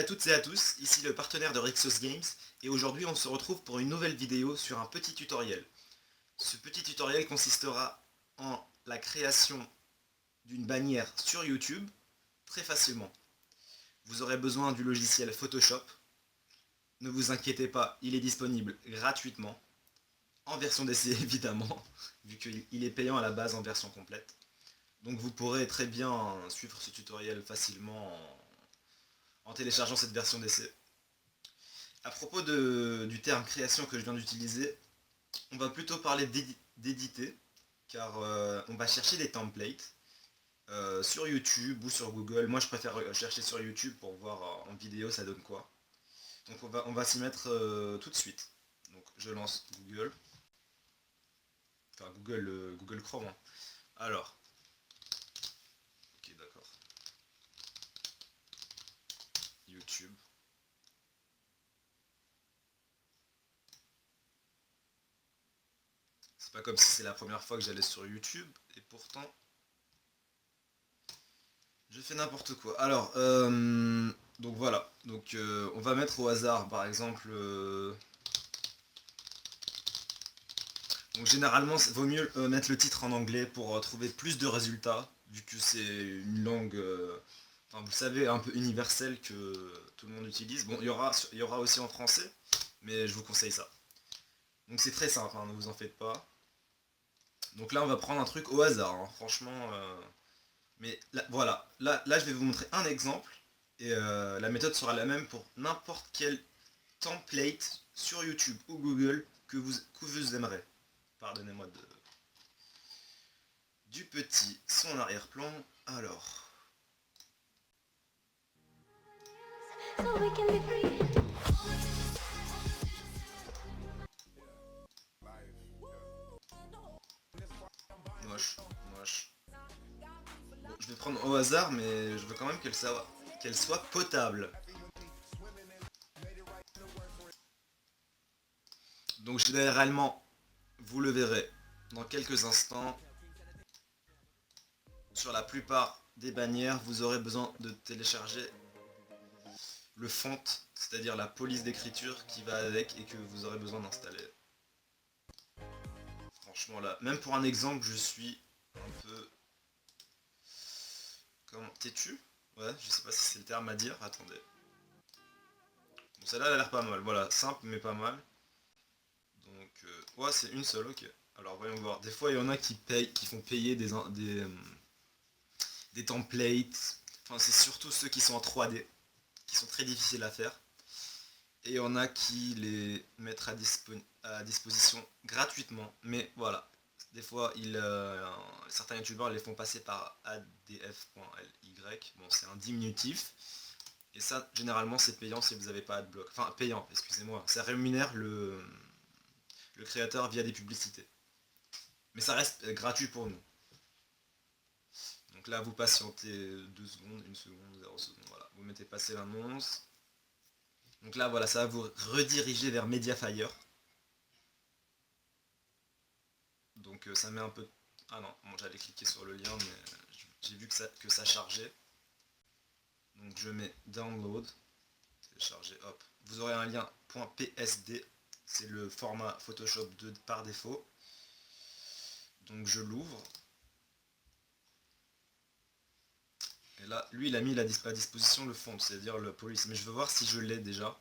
toutes et à tous, ici le partenaire de Rixos Games, et aujourd'hui on se retrouve pour une nouvelle vidéo sur un petit tutoriel. Ce petit tutoriel consistera en la création d'une bannière sur YouTube, très facilement. Vous aurez besoin du logiciel Photoshop. Ne vous inquiétez pas, il est disponible gratuitement, en version d'essai évidemment, vu qu'il est payant à la base en version complète. Donc vous pourrez très bien suivre ce tutoriel facilement en téléchargeant cette version d'essai. À propos du terme création que je viens d'utiliser, on va plutôt parler d'éditer, car on va chercher des templates sur YouTube ou sur Google. Moi je préfère chercher sur YouTube pour voir en vidéo ça donne quoi. Donc on va s'y mettre tout de suite. Donc je lance Google, enfin Google Chrome. Hein. Alors, ok d'accord, YouTube. C'est pas comme si c'est la première fois que j'allais sur YouTube, et pourtant je fais n'importe quoi. Alors, donc voilà. Donc on va mettre au hasard, par exemple. Donc généralement, il vaut mieux mettre le titre en anglais pour trouver plus de résultats, vu que c'est une langue, enfin vous savez, un peu universelle que tout le monde utilise. Bon, il y aura aussi en français, mais je vous conseille ça. Donc c'est très simple, hein, ne vous en faites pas. Donc là, on va prendre un truc au hasard, hein, franchement. Mais là, voilà, là je vais vous montrer un exemple et la méthode sera la même pour n'importe quel template sur YouTube ou Google que vous aimerez. Pardonnez-moi du petit son arrière-plan. Alors, moche, moche. Bon, je vais prendre au hasard, mais je veux quand même qu'elle soit potable. Donc généralement, vous le verrez dans quelques instants, sur la plupart des bannières, vous aurez besoin de télécharger le font, c'est-à-dire la police d'écriture qui va avec et que vous aurez besoin d'installer. Franchement là, même pour un exemple, je suis un peu... Comment... Têtu? Ouais, je sais pas si c'est le terme à dire, attendez. Bon, celle-là elle a l'air pas mal, voilà, simple mais pas mal. Donc, ouais, c'est une seule, ok. Alors voyons voir, des fois il y en a qui payent, qui font payer des templates. Enfin, c'est surtout ceux qui sont en 3D, qui sont très difficiles à faire. Et il y en a qui les mettent à disposition gratuitement. Mais voilà, des fois, certains youtubeurs les font passer par adf.ly. Bon, c'est un diminutif. Et ça, généralement, c'est payant si vous n'avez pas adblock. Enfin, payant, excusez-moi. Ça rémunère le créateur via des publicités. Mais ça reste gratuit pour nous. Donc là, vous patientez 2 secondes, 1 seconde, 0 seconde. Voilà, vous mettez passer l'annonce. Donc là, voilà, ça va vous rediriger vers Mediafire. Donc ça met un peu... Ah non, bon, j'allais cliquer sur le lien, mais j'ai vu que ça chargeait. Donc je mets Download, télécharger, hop. Vous aurez un lien .psd, c'est le format Photoshop 2 par défaut. Donc je l'ouvre. Et là, lui, il a mis à disposition le fond, c'est-à-dire le police. Mais je veux voir si je l'ai déjà.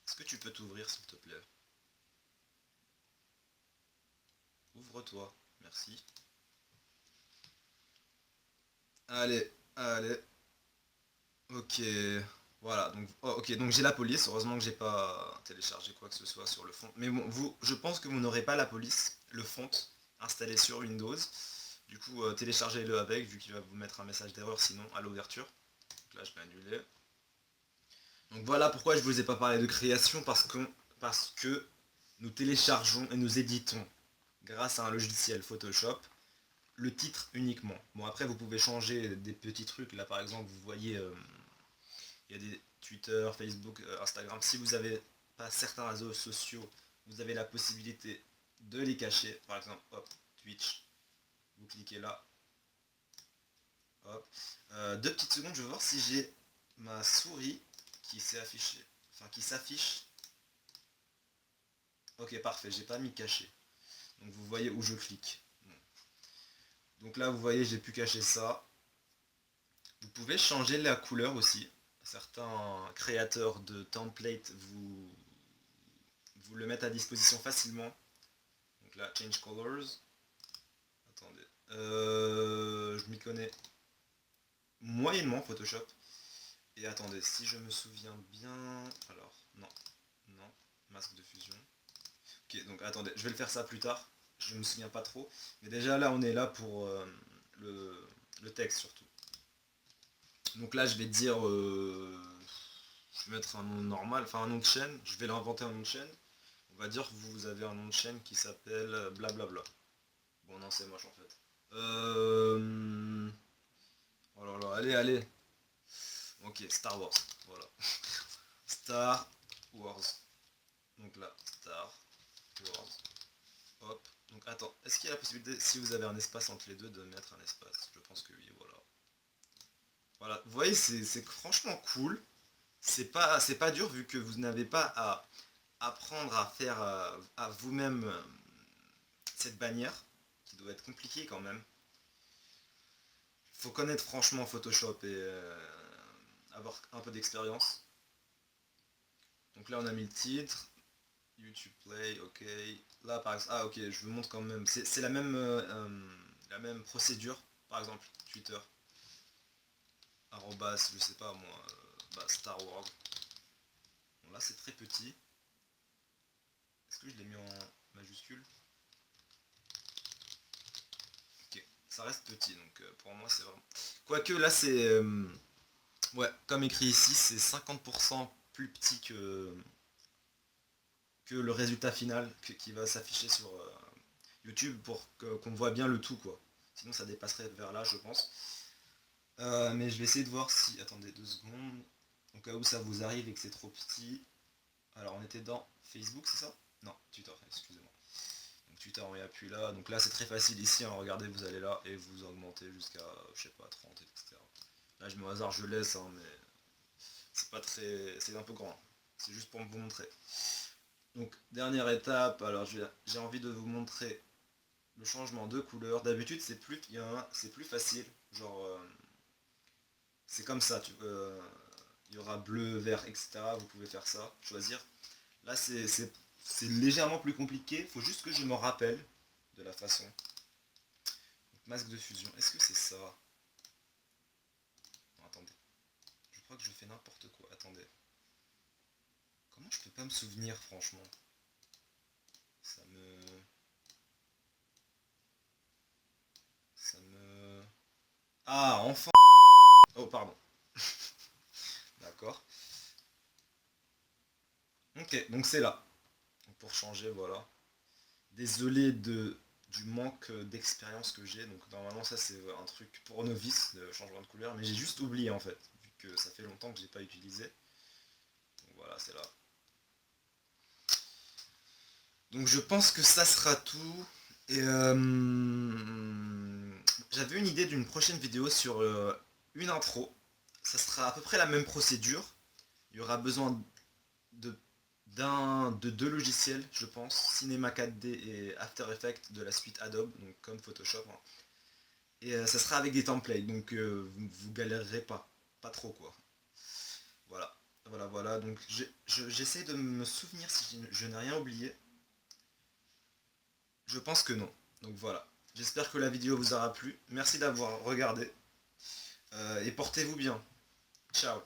Est-ce que tu peux t'ouvrir, s'il te plaît? Ouvre-toi, merci. Allez, allez. Ok, voilà, donc, oh, ok, donc j'ai la police, heureusement que j'ai pas téléchargé quoi que ce soit sur le fond. Mais bon, je pense que vous n'aurez pas la police, le font, installé sur Windows. Du coup, téléchargez-le avec, vu qu'il va vous mettre un message d'erreur sinon à l'ouverture. Donc là, je vais annuler. Donc voilà pourquoi je vous ai pas parlé de création, parce que nous téléchargeons et nous éditons, grâce à un logiciel Photoshop, le titre uniquement. Bon, après, vous pouvez changer des petits trucs. Là, par exemple, vous voyez... il y a des Twitter, Facebook, Instagram. Si vous n'avez pas certains réseaux sociaux, vous avez la possibilité de les cacher. Par exemple, hop, Twitch. Vous cliquez là. Hop. 2 petites secondes, je vais voir si j'ai ma souris qui s'est affichée. Enfin, qui s'affiche. Ok, parfait, j'ai pas mis caché. Donc vous voyez où je clique. Bon. Donc là, vous voyez, j'ai pu cacher ça. Vous pouvez changer la couleur aussi. Certains créateurs de templates vous le mettent à disposition facilement. Donc là, change colors. Attendez. Je m'y connais moyennement Photoshop. Et attendez, si je me souviens bien... Alors, non. Non. Masque de fusion. Ok, donc attendez, je vais le faire ça plus tard. Je me souviens pas trop. Mais déjà là, on est là pour le texte surtout. Donc là, je vais dire... je vais mettre un nom normal, enfin un nom de chaîne. Je vais l'inventer un nom de chaîne. On va dire que vous avez un nom de chaîne qui s'appelle blablabla. Bon non, c'est moche en fait. Oh là là, allez, allez. Ok, Star Wars. Voilà. Star Wars. Donc là, Star Wars. Hop. Donc attends, est-ce qu'il y a la possibilité, si vous avez un espace entre les deux, de mettre un espace? Je pense que oui, voilà. Voilà, vous voyez, c'est franchement cool. C'est pas dur vu que vous n'avez pas à apprendre à faire à vous-même cette bannière, qui doit être compliquée quand même. Faut connaître franchement Photoshop et avoir un peu d'expérience. Donc là on a mis le titre, YouTube Play, ok. Là par exemple, ah ok, je vous montre quand même, c'est la même procédure, par exemple Twitter, arrobas, je sais pas moi, Star Wars. Bon là c'est très petit. Est-ce que je l'ai mis en majuscule? Ok, ça reste petit, donc pour moi c'est vraiment... Quoique là c'est... ouais, comme écrit ici, c'est 50% plus petit que le résultat final qui va s'afficher sur YouTube pour qu'on voit bien le tout quoi. Sinon ça dépasserait vers là je pense. Mais je vais essayer de voir si... Attendez 2 secondes. Au cas où ça vous arrive et que c'est trop petit. Alors on était dans Facebook, c'est ça? Non, Twitter, excusez-moi. Donc Twitter on y appuie là. Donc là c'est très facile ici, hein, regardez, vous allez là et vous augmentez jusqu'à, je sais pas, 30, etc. Là je mets au hasard, je laisse, hein, mais c'est pas très... c'est un peu grand. C'est juste pour vous montrer. Donc dernière étape, alors j'ai envie de vous montrer le changement de couleur. D'habitude c'est plus facile, genre c'est comme ça, il y aura bleu, vert, etc. Vous pouvez faire ça, choisir. Là c'est légèrement plus compliqué, il faut juste que je me rappelle de la façon. Donc, masque de fusion, est-ce que c'est ça? Non, attendez, je crois que je fais n'importe quoi, attendez. Comment je peux pas me souvenir franchement? Ça me... Ça me... Ah, enfin. Oh, pardon. D'accord. Ok, donc c'est là. Donc, pour changer, voilà. Désolé du manque d'expérience que j'ai. Donc normalement ça c'est un truc pour novice, de changement de couleur. Mais j'ai juste oublié en fait. Vu que ça fait longtemps que j'ai pas utilisé. Donc voilà, c'est là. Donc je pense que ça sera tout. Et j'avais une idée d'une prochaine vidéo sur une intro. Ça sera à peu près la même procédure. Il y aura besoin de de deux logiciels, je pense, Cinema 4D et After Effects de la suite Adobe, donc comme Photoshop. Hein. Et ça sera avec des templates, donc vous galérerez pas trop quoi. Voilà, voilà. Donc j'essaie de me souvenir si je n'ai rien oublié. Je pense que non. Donc voilà. J'espère que la vidéo vous aura plu. Merci d'avoir regardé. Et portez-vous bien. Ciao.